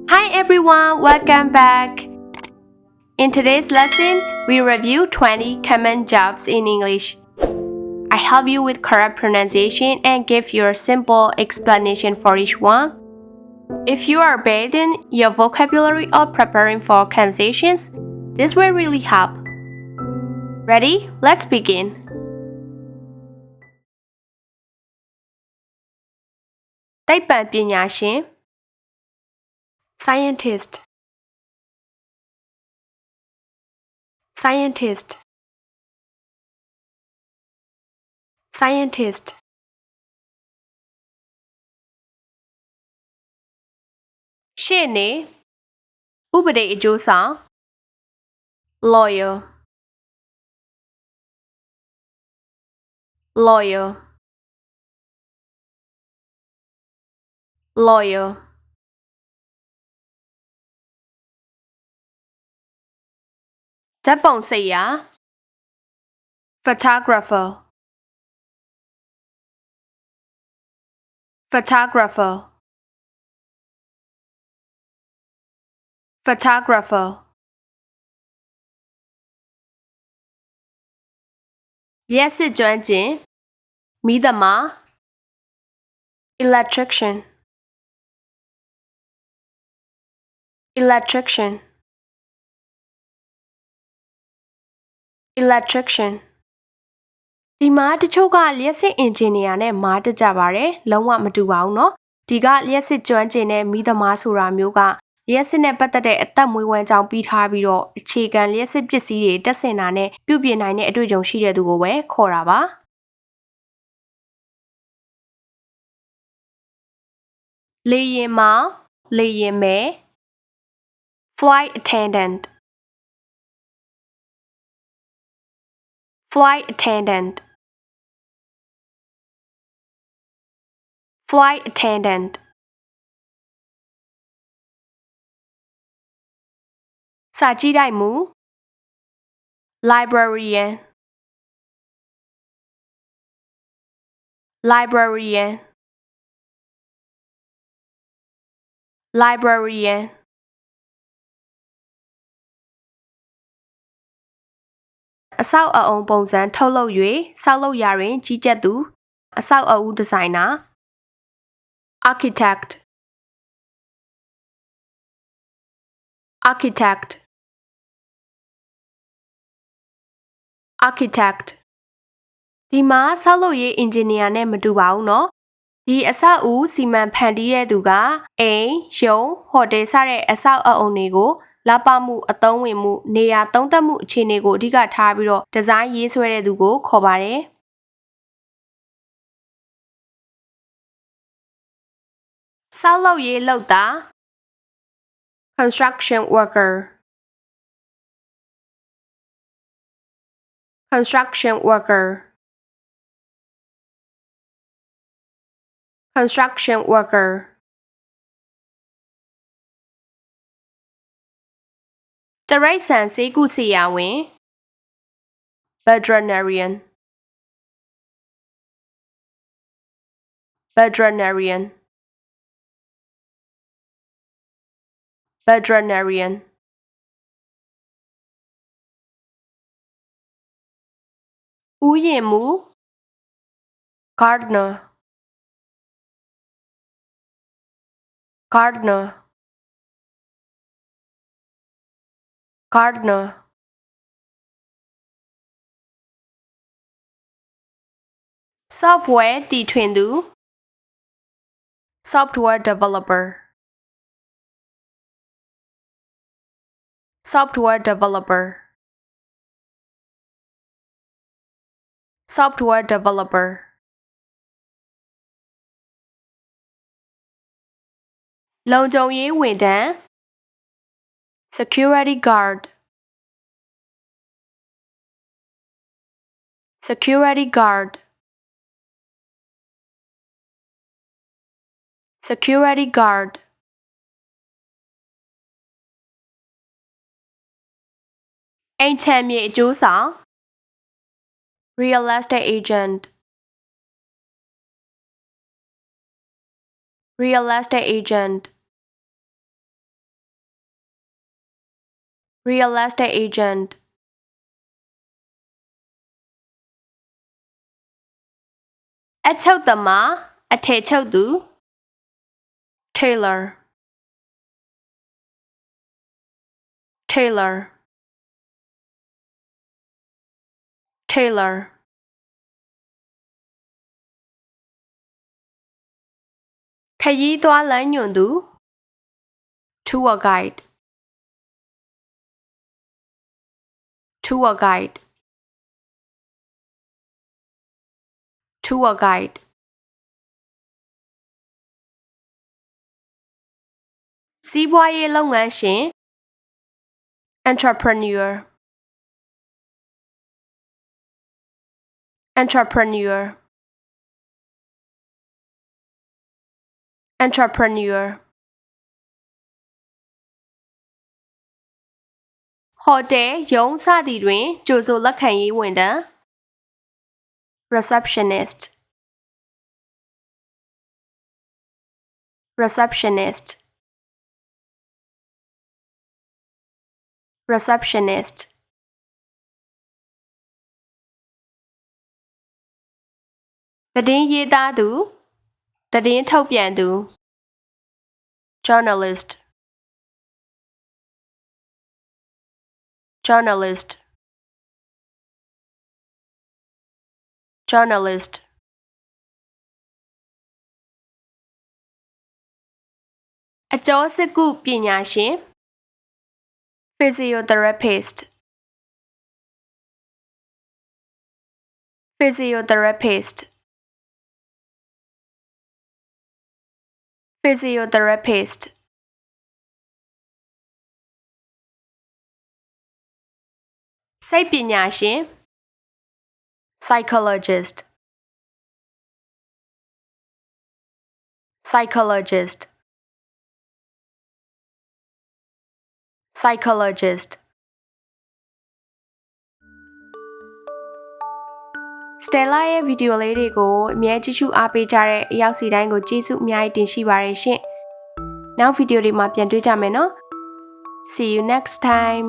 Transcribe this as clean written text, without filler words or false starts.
Hi everyone, welcome back. In today's lesson, we review 20 common jobs in English. I help you with correct pronunciation and give you a simple explanation for each one. If you are building your vocabulary or preparing for conversations, this will really help. Ready? Let's begin. Scientist Scientist Scientist ရှေ့နေဥပဒေအကျိုးဆောင် lawyer lawyer lawyer ဓာတ်ပုံဆရာ photographer photographer photographer လျှပ်စစ်ကျွမ်းကျင်မီးသမား electrician electrician electrician ဒီမှာတချို့ကလျှပ်စစ်အင်ဂျင်နီယာနဲ့မားတကြပါတယ်လုံးဝမတူပါဘူးเนาะဒီကလျှပ်စစ်ကျွမ်းကျင်တဲ့မီးသမားဆိုတာမျိုးကလျှပ်စစ်နဲ့ပတ်သက်တဲ့အသက်မွေးဝမ်းကြောင်းပြီးထားပြီးတော့အခြေခံလျှပ်စစ်ပစ္စည်းတွေတက်ဆင်တာနဲ့ပြုပြင်နိုင်တဲ့အတွေ့အကြုံရှိတဲ့သူကိုပဲခေါ်တာပါလေယာဉ်မောင်းလေယာဉ်မဲ flight attendant flight attendant flight attendant စာကြည့်တိုက်မှု librarian librarian librarian အဆောက်အအုံပုံစံထုတ်လုပ်၍ဆောက်လုပ်ရာတွင်ကြီးကြပ်သူအဆောက်အဦဒီဇိုင်နာ architect architect architect ဒီမှာဆောက်လုပ်ရေးအင်ဂျင်နီယာနဲ့မတူပါဘူးเนาะဒီအဆောက်အဦစီမံဖန်တီးတဲ့သူကအိမ်ရုံးဟိုတယ်စတဲ့အဆောက်အအုံတွေကိုလာပမှုအသုံးဝင်မှုနေရာသုံးသပ်မှုအခြေအနေကိုအဓိကထားပြီးတော့ဒီဇိုင်းရေးဆွဲတဲ့သူကိုခေါ်ပါတယ်ဆောက်လုပ်ရေးလုပ်တာ construction worker construction worker construction worker တရိတ်ဆန်ဆေးကုဆရာဝန် veterinarian veterinarian veterinarian ဥယျာဉ်မှူး gardener gardener gardener software တီထွင်သူ software developer software developer software developer လုံခြုံရေးဝန်ထမ်း security guard security guard security guard အိမ်ခြံမြေအကျိုးဆောင် real estate agent real estate agent real estate agent အချုပ်သမားအထည်ချုပ်သူ tailor tailor tailor ခရီးသွားလမ်းညွှန်သူ tour guide tour guide tour guide စီးပွားရေးလုပ်ငန်းရှင် entrepreneur entrepreneur entrepreneur ဟိုတယ်ရုံးစသည်တွင်ကြိုဆိုလက်ခံရေးဝန်ထမ်း receptionist receptionist receptionist သတင်းရေးသားသူသတင်းထုတ်ပြန်သူ journalist journalist journalist အကျော်စစ်ကုပညာရှင် physiotherapist physiotherapist physiotherapist စိတ်ပညာရှင် psychologist psychologist psychologist Stella ရဲ့ဗီဒီယိုလေးတွေကိုအမြဲကြည့်ရှုအားပေးကြတဲ့အရောက်စီတိုင်းကိုကျေးဇူးအများကြီးတင်ရှိပါတယ်ရှင်။နောက်ဗီဒီယိုတွေမှာပြန်တွေ့ကြမယ်နော်။ See you next time.